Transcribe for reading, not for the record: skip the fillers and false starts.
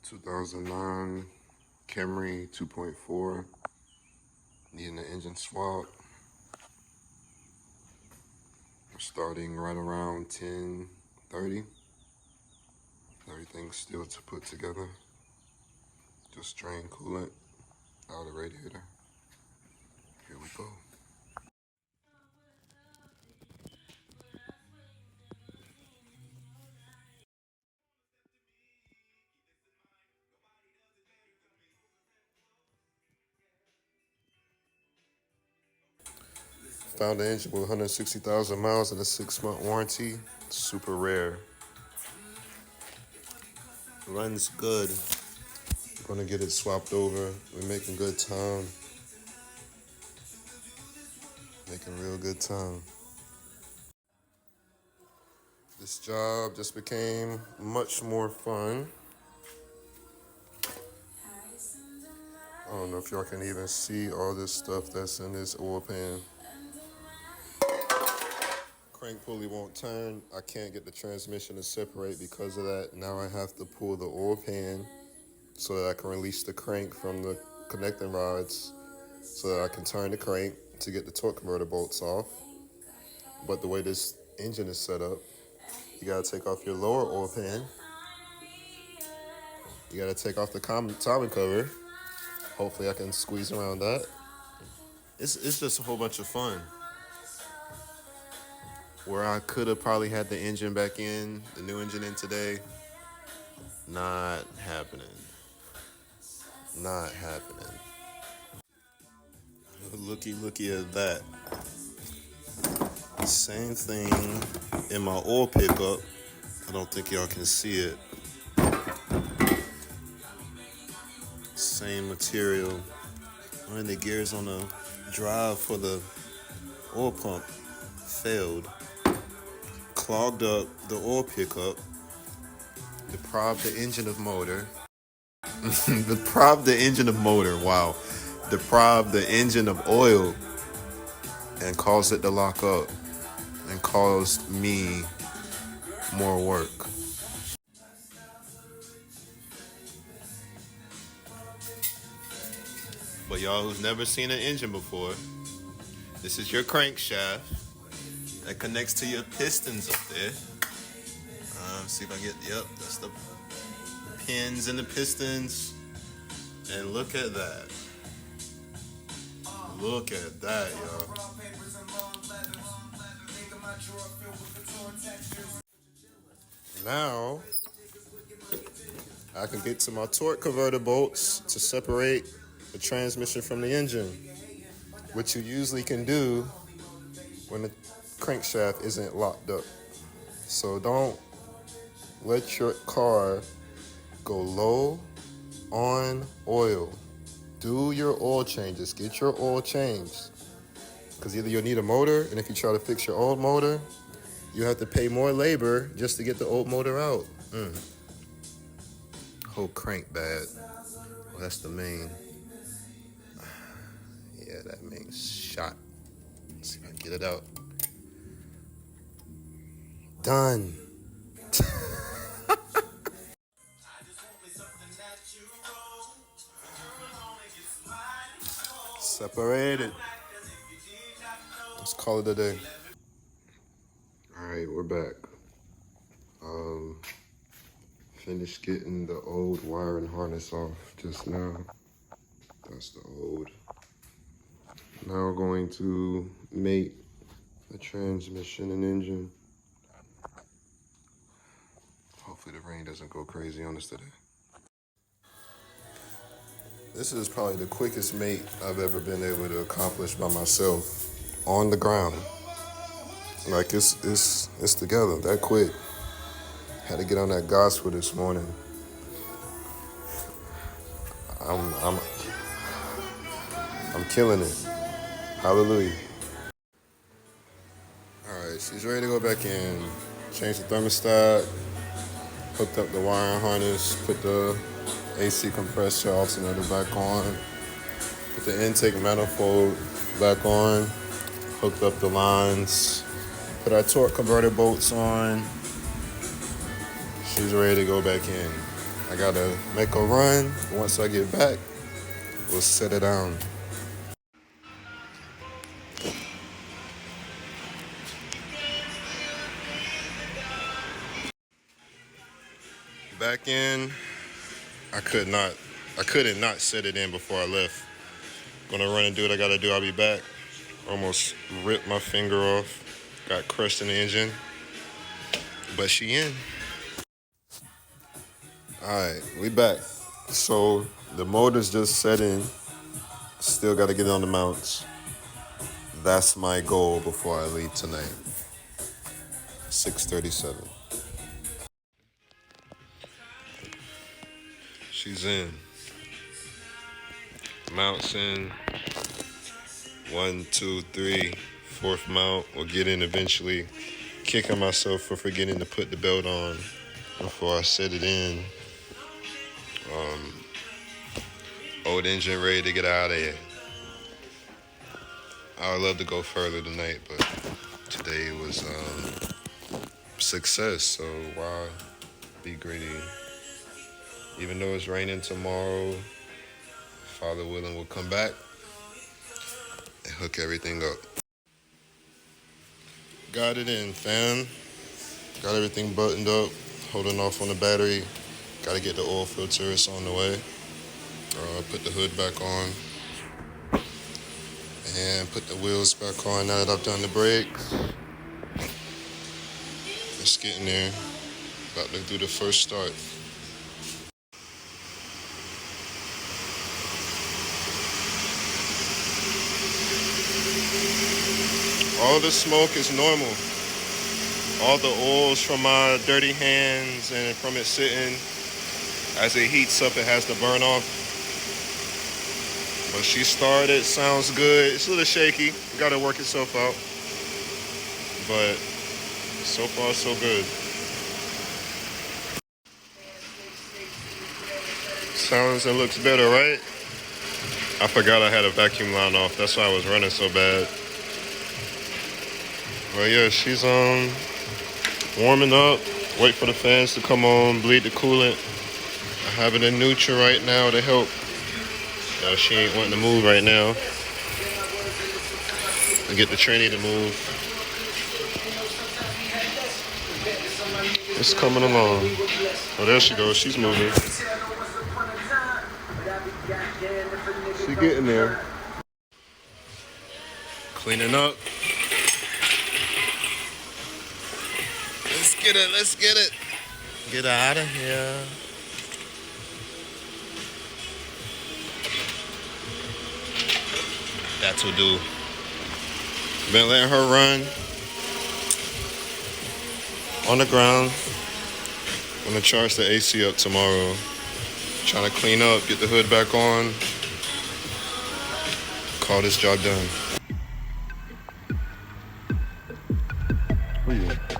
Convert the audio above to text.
2009 Camry 2.4, needing the engine swap. Starting right around 10:30. Everything's still to put together. Just drain coolant out of the radiator. Here we go. Found the engine with 160,000 miles and a 6-month warranty. Super rare. Runs good. We're gonna get it swapped over. We're making good time. Making real good time. This job just became much more fun. I don't know if y'all can even see all this stuff that's in this oil pan. Crank pulley won't turn. I can't get the transmission to separate because of that. Now I have to pull the oil pan so that I can release the crank from the connecting rods so that I can turn the crank to get the torque converter bolts off. But the way this engine is set up, you gotta take off your lower oil pan. You gotta take off the timing cover. Hopefully I can squeeze around that. It's just a whole bunch of fun. Where I could have probably had the engine back in, the new engine in today, not happening. Not happening. Looky at that. Same thing in my oil pickup. I don't think y'all can see it. Same material. One of the gears on the drive for the oil pump failed. Clogged up the oil pickup. Deprived the engine of motor. Deprived the engine of motor. Wow. Deprived the engine of oil and caused it to lock up and caused me more work. But y'all who's never seen an engine before, this is your crankshaft that connects to your pistons up there. See if I get, yep, that's the pins and the pistons. And look at that. Look at that, y'all. Now, I can get to my torque converter bolts to separate the transmission from the engine, which you usually can do when the crankshaft isn't locked up. So don't let your car go low on oil. Do your oil changes. Get your oil changed. Because either you'll need a motor, and if you try to fix your old motor, you have to pay more labor just to get the old motor out. Whole crank bad. Well, that's the main. Yeah, that main shot. Let's see if I can get it out. Done. Separated. Let's call it a day. All right, we're back. Finished getting the old wire and harness off just now. That's the old. Now we're going to mate the transmission and engine. Hopefully the rain doesn't go crazy on us today. This is probably the quickest mate I've ever been able to accomplish by myself on the ground. Like it's together that quick. Had to get on that gospel this morning. I'm killing it. Hallelujah. All right, she's ready to go back in. Change the thermostat. Hooked up the wire and harness. Put the AC compressor alternator back on. Put the intake manifold back on. Hooked up the lines. Put our torque converter bolts on. She's ready to go back in. I gotta make a run. Once I get back, we'll set it down. Back in, I couldn't not set it in before I left. Gonna run and do what I gotta do. I'll be back. Almost ripped my finger off. Got crushed in the engine, but she in. All right, we back. So the motor's just set in. Still gotta get it on the mounts. That's my goal before I leave tonight. 6:37. She's in. Mounts in. 1, 2, 3. Fourth mount. We'll get in eventually. Kicking myself for forgetting to put the belt on before I set it in. Old engine ready to get out of here. I would love to go further tonight, but today was success, so why be greedy? Even though it's raining tomorrow, Father willing, we'll come back and hook everything up. Got it in, fam. Got everything buttoned up, holding off on the battery. Gotta get the oil filter, it's on the way. Put the hood back on and put the wheels back on now that I've done the brakes. It's getting there. About to do the first start. All the smoke is normal. All the oils from my dirty hands and from it sitting, as it heats up, it has to burn off. But she started, sounds good. It's a little shaky, gotta work itself out. But so far, so good. Sounds and looks better, right? I forgot I had a vacuum line off. That's why I was running so bad. Well, yeah, she's warming up. Wait for the fans to come on, bleed the coolant. I have it in neutral right now to help. She ain't wanting to move right now. I get the tranny to move. It's coming along. Oh, there she goes. She's moving. She getting there. Cleaning up. Let's get it. Let's get it. Get out of here. That's what do. Been letting her run on the ground. I'm gonna charge the AC up tomorrow. Trying to clean up, get the hood back on. Call this job done. Oh yeah.